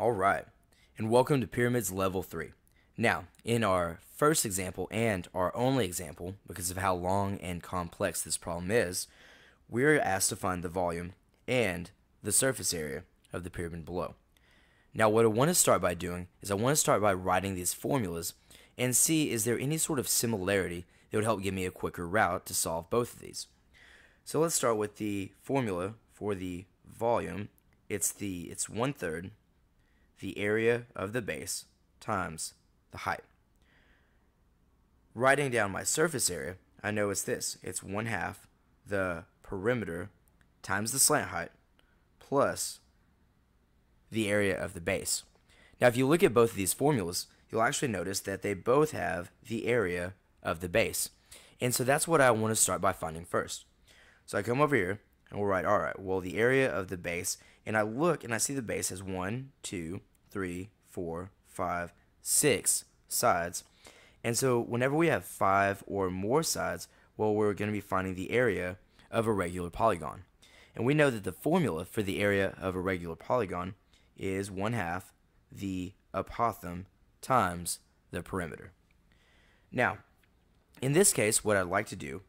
Alright, and welcome to Pyramids Level 3. Now, in our first example and our only example, because of how long and complex this problem is, we're asked to find the volume and the surface area of the pyramid below. Now, what I want to start by doing is I want to start by writing these formulas and see is there any sort of similarity that would help give me a quicker route to solve both of these. So let's start with the formula for the volume. It's 1/3 the area of the base times the height. Writing down my surface area, I know it's this. It's 1/2 the perimeter times the slant height plus the area of the base. Now, if you look at both of these formulas, you'll actually notice that they both have the area of the base. And so that's what I want to start by finding first. So I come over here and we'll write, alright, well, the area of the base, and I look and I see the base has 1, 2, 3, 4, 5, 6 sides. And so whenever we have 5 or more sides, well, we're going to be finding the area of a regular polygon. And we know that the formula for the area of a regular polygon is 1/2 the apothem times the perimeter. Now, in this case, what I'd like to do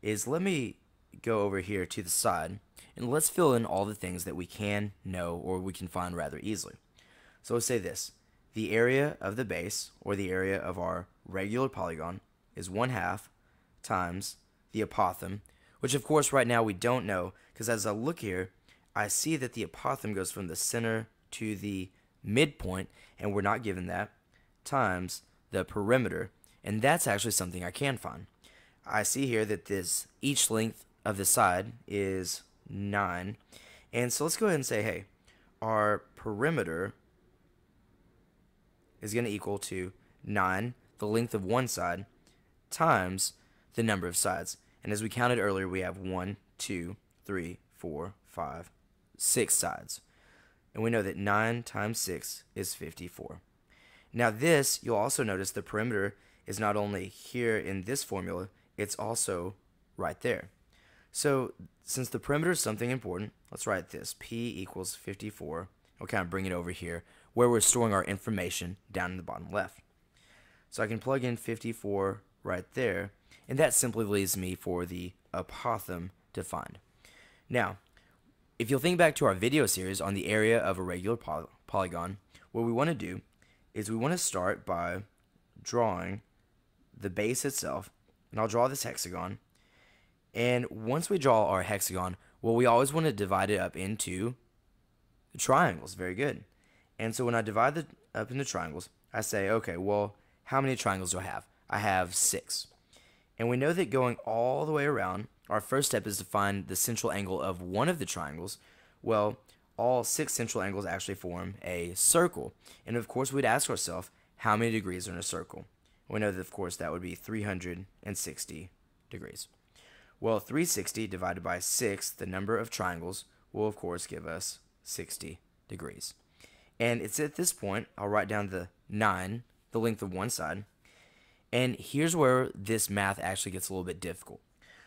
is let me go over here to the side and let's fill in all the things that we can know or we can find rather easily. So let's say this. The area of the base, or the area of our regular polygon, is 1/2 times the apothem, which of course right now we don't know, because as I look here, I see that the apothem goes from the center to the midpoint, and we're not given that, times the perimeter, and that's actually something I can find. I see here that each length of the side is 9, and so let's go ahead and say, hey, our perimeter is going to equal to 9, the length of one side, times the number of sides. And as we counted earlier, we have 1, 2, 3, 4, 5, 6 sides. And we know that 9 times 6 is 54. Now this, you'll also notice the perimeter is not only here in this formula, it's also right there. So since the perimeter is something important, let's write this. P equals 54. We'll kind of bring it over here where we're storing our information down in the bottom left. So I can plug in 54 right there, and that simply leaves me for the apothem to find. Now, if you'll think back to our video series on the area of a regular polygon, what we want to do is we want to start by drawing the base itself, and I'll draw this hexagon. And once we draw our hexagon, well, we always want to divide it up into triangles. Very good. And so when I divide it up into triangles, I say, okay, well, how many triangles do I have? I have 6. And we know that going all the way around, our first step is to find the central angle of one of the triangles. Well, all 6 central angles actually form a circle. And of course, we'd ask ourselves, how many degrees are in a circle? We know that, of course, that would be 360 degrees. Well, 360 divided by 6, the number of triangles, will of course give us 60 degrees. And it's at this point, I'll write down the 9, the length of one side. And here's where this math actually gets a little bit difficult.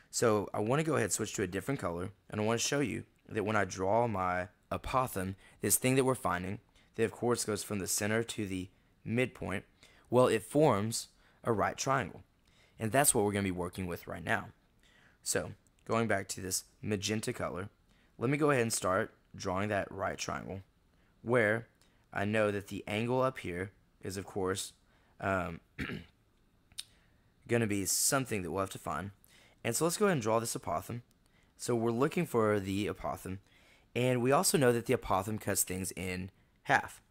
So I want to go ahead and switch to a different color, and I want to show you that when I draw my apothem, this thing that we're finding, that of course goes from the center to the midpoint, well, it forms a right triangle. And that's what we're going to be working with right now. So going back to this magenta color, let me go ahead and start drawing that right triangle, where I know that the angle up here is of course going to be something that we'll have to find. And so let's go ahead and draw this apothem. So we're looking for the apothem, and we also know that the apothem cuts things in half.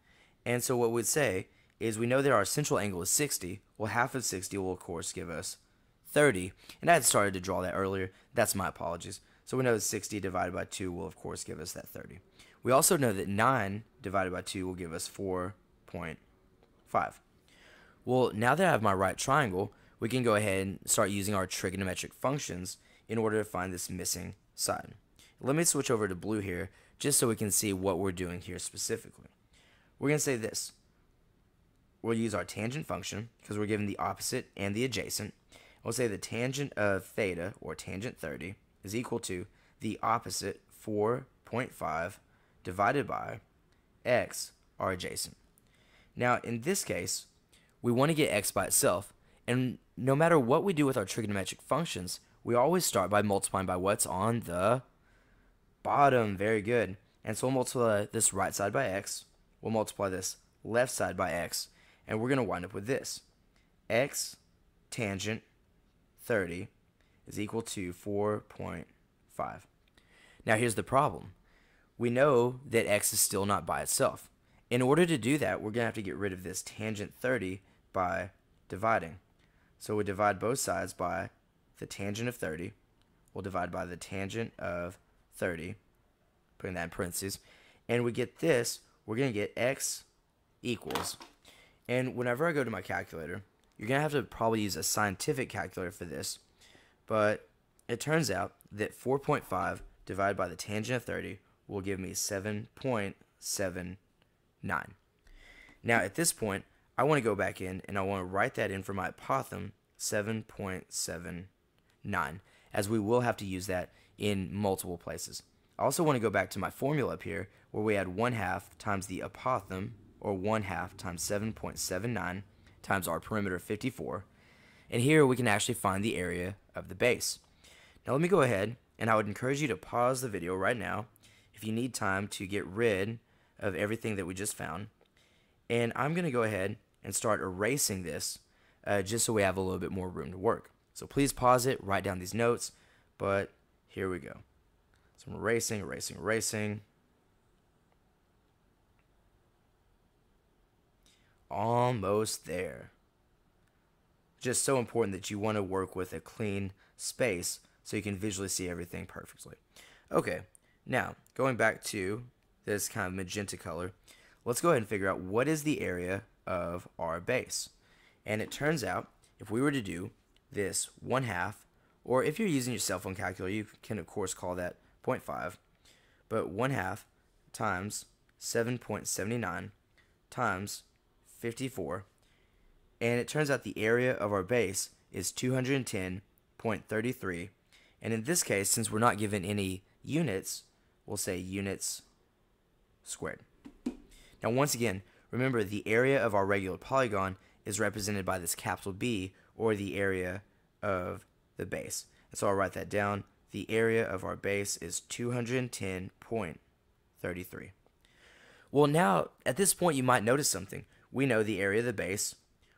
And so what we'd say is we know that our central angle is 60. Well, half of 60 will of course give us 30, and I had started to draw that earlier. That's my apologies. So we know that 60 divided by 2 will of course give us that 30. We also know that 9 divided by 2 will give us 4.5. Well, now that I have my right triangle, we can go ahead and start using our trigonometric functions in order to find this missing side. Let me switch over to blue here just so we can see what we're doing here specifically. We're going to say this. We'll use our tangent function because we're given the opposite and the adjacent. We'll say the tangent of theta, or tangent 30, is equal to the opposite 4.5 divided by x, are adjacent. Now, in this case, we want to get x by itself, and no matter what we do with our trigonometric functions, we always start by multiplying by what's on the bottom. Very good. And so we'll multiply this right side by x, we'll multiply this left side by x, and we're going to wind up with this. X tangent 30 is equal to 4.5. Now here's the problem. We know that x is still not by itself. In order to do that, we're going to have to get rid of this tangent 30 by dividing. So we divide both sides by the tangent of 30. We'll divide by the tangent of 30, putting that in parentheses, and we get this. We're going to get x equals, and whenever I go to my calculator, you're going to have to probably use a scientific calculator for this, but it turns out that 4.5 divided by the tangent of 30 will give me 7.79. Now at this point, I want to go back in and I want to write that in for my apothem, 7.79, as we will have to use that in multiple places. I also want to go back to my formula up here where we had 1/2 times the apothem, or 1/2 times 7.79 times our perimeter of 54, and here we can actually find the area of the base. Now let me go ahead, and I would encourage you to pause the video right now if you need time to get rid of everything that we just found, and I'm going to go ahead and start erasing this just so we have a little bit more room to work. So please pause it, write down these notes, but here we go. So I'm erasing. Almost there. Just so important that you want to work with a clean space so you can visually see everything perfectly. Okay, now going back to this kind of magenta color, let's go ahead and figure out what is the area of our base. And it turns out if we were to do this 1/2, or if you're using your cell phone calculator, you can of course call that 0.5, but 1/2 times 7.79 times 54, and it turns out the area of our base is 210.33, and in this case, since we're not given any units, we'll say units squared. Now once again, remember the area of our regular polygon is represented by this capital B, or the area of the base. And so I'll write that down. The area of our base is 210.33. Well, now at this point you might notice something. We know the area of the base.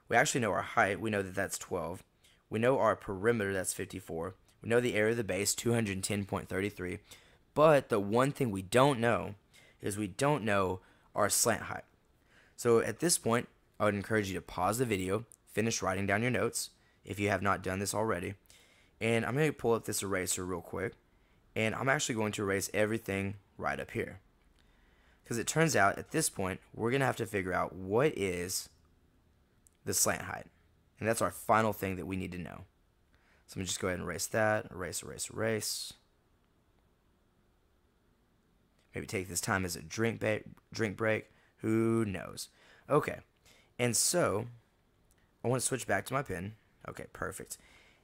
We actually know our height. We know that that's 12. We know our perimeter, that's 54. We know the area of the base, 210.33. But the one thing we don't know is we don't know our slant height. So at this point, I would encourage you to pause the video, finish writing down your notes if you have not done this already. And I'm going to pull up this eraser real quick, and I'm actually going to erase everything right up here. Because it turns out at this point, we're going to have to figure out what is the slant height. And that's our final thing that we need to know. So I'm going to just go ahead and erase that. Erase. Maybe take this time as a drink break. Who knows? Okay. And so I want to switch back to my pen. Okay, perfect.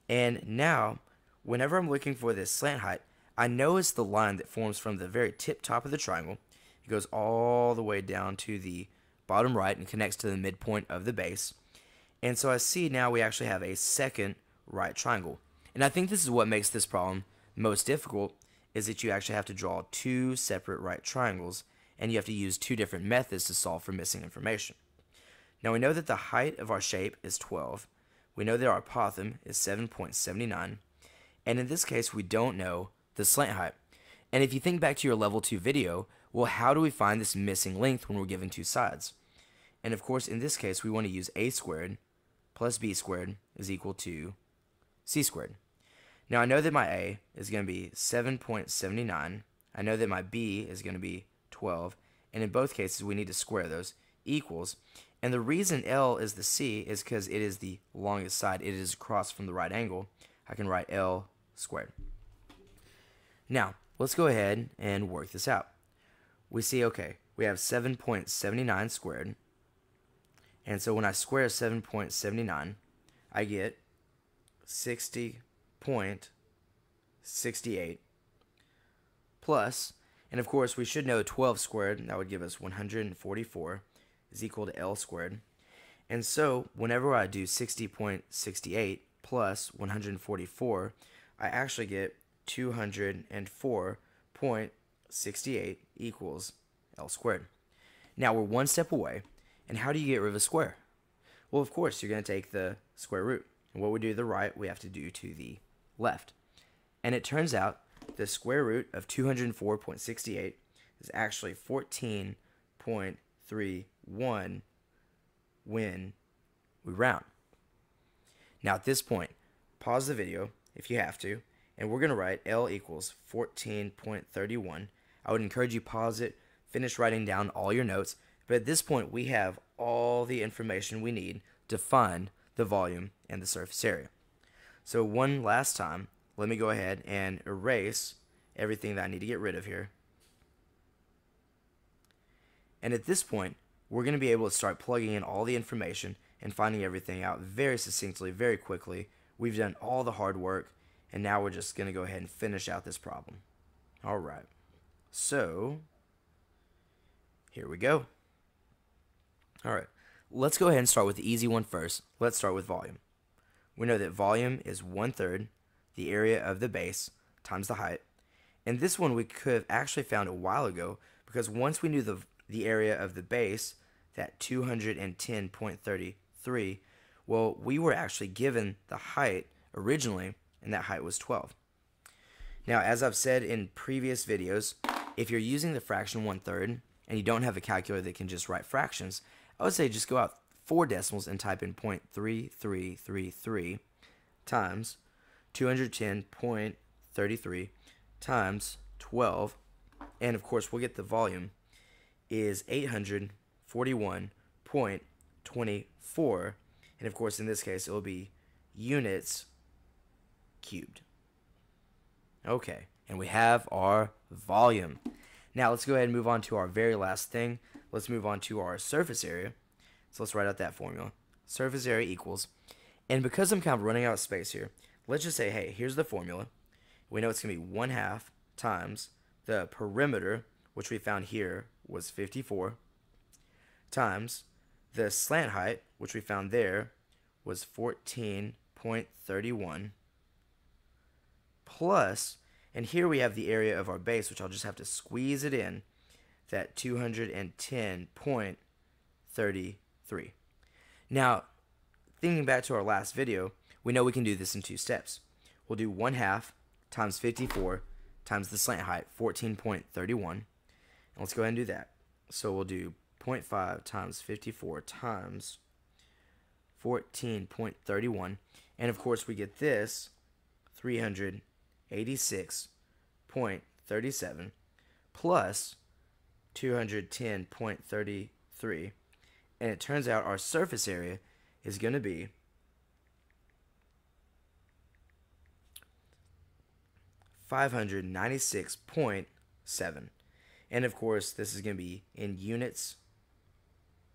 And now, whenever I'm looking for this slant height, I know it's the line that forms from the very tip top of the triangle. It goes all the way down to the bottom right and connects to the midpoint of the base. And so I see now we actually have a second right triangle. And I think this is what makes this problem most difficult, is that you actually have to draw two separate right triangles, and you have to use two different methods to solve for missing information. Now we know that the height of our shape is 12. We know that our apothem is 7.79. And in this case, we don't know the slant height. And if you think back to your level 2 video, well, how do we find this missing length when we're given two sides? And of course, in this case, we want to use a squared plus b squared is equal to c squared. Now I know that my a is going to be 7.79. I know that my b is going to be 12. And in both cases, we need to square those, equals. And the reason L is the C is because it is the longest side. It is across from the right angle. I can write L squared. Now, let's go ahead and work this out. We see, okay, we have 7.79 squared. And so when I square 7.79, I get 60.68 plus, And of course, we should know 12 squared, that would give us 144, is equal to L squared. And so, whenever I do 60.68 plus 144, I actually get 204.68 equals L squared. Now, we're one step away, and how do you get rid of a square? Well, of course, you're going to take the square root. And what we do to the right, we have to do to the left. And it turns out the square root of 204.68 is actually 14.31 when we round. Now at this point, pause the video if you have to, and we're going to write L equals 14.31. I would encourage you pause it, finish writing down all your notes, but at this point we have all the information we need to find the volume and the surface area. So one last time, let me go ahead and erase everything that I need to get rid of here. And at this point, we're going to be able to start plugging in all the information and finding everything out very succinctly, very quickly. We've done all the hard work, and now we're just going to go ahead and finish out this problem. All right. So, here we go. All right. Let's go ahead and start with the easy one first. Let's start with volume. We know that volume is 1/3 the area of the base times the height. And this one we could have actually found a while ago, because once we knew the area of the base, that 210.33, well, we were actually given the height originally, and that height was 12. Now, as I've said in previous videos, if you're using the fraction 1/3 and you don't have a calculator that can just write fractions, I would say just go out 4 decimals and type in 0.3333 times 210.33 times 12, and of course we'll get the volume is 841.24, and of course in this case it will be units cubed. Okay, and we have our volume. Now let's go ahead and move on to our very last thing. Let's move on to our surface area. So let's write out that formula. Surface area equals, and because I'm kind of running out of space here, let's just say, hey, here's the formula. We know it's going to be 1/2 times the perimeter, which we found here was 54, times the slant height, which we found there was 14.31, plus, and here we have the area of our base, which I'll just have to squeeze it in, that 210.33. Now, thinking back to our last video, we know we can do this in 2 steps. We'll do 1/2 times 54 times the slant height, 14.31. And let's go ahead and do that. So we'll do 0.5 times 54 times 14.31. And of course we get this, 386.37 plus 210.33. And it turns out our surface area is going to be 596.7. And of course, this is going to be in units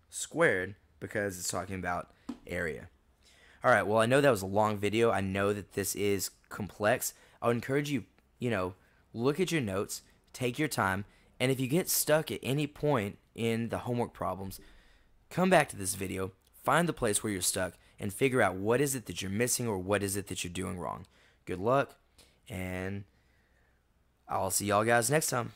squared because it's talking about area. Alright, well, I know that was a long video. I know that this is complex. I would encourage you, look at your notes, take your time, and if you get stuck at any point in the homework problems, come back to this video, find the place where you're stuck, and figure out what is it that you're missing or what is it that you're doing wrong. Good luck, and I'll see y'all guys next time.